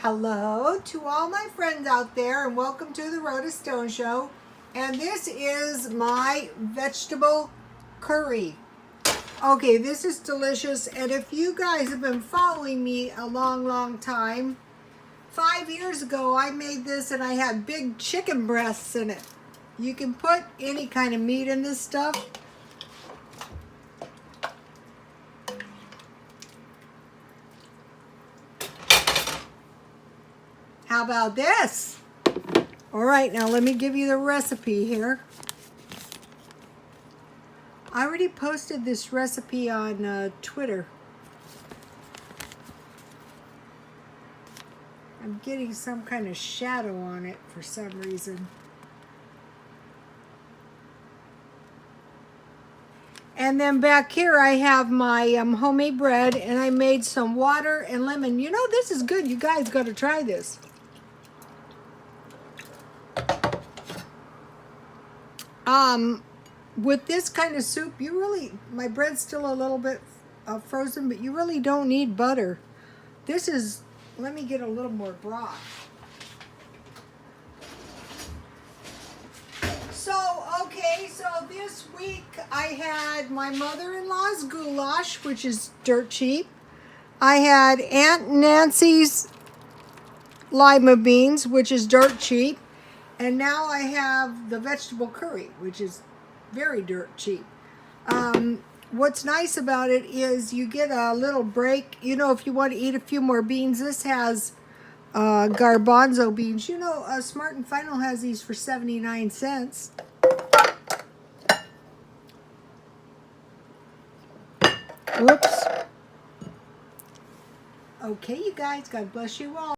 Hello to all my friends out there, and welcome to the Rhoda Stone Show. And this is my vegetable curry. Okay, this is delicious. And if you guys have been following me a long time, 5 years ago I made this and I had big chicken breasts in it. You can put any kind of meat in this stuff. How about this? All right, now let me give you the recipe here. I already posted this recipe on Twitter. I'm getting some kind of shadow on it for some reason. And then back here I have my homemade bread, and I made some water and lemon. You know, this is good. You guys got to try this. With this kind of soup, my bread's still a little bit frozen, but you really don't need butter. This is, let me get a little more broth. So this week I had my mother-in-law's goulash, which is dirt cheap. I had Aunt Nancy's lima beans, which is dirt cheap. And now I have the vegetable curry, which is very dirt cheap. What's nice about it is you get a little break. You know, if you want to eat a few more beans, this has garbanzo beans. You know, Smart and Final has these for 79 cents. Whoops. Okay, you guys, God bless you all.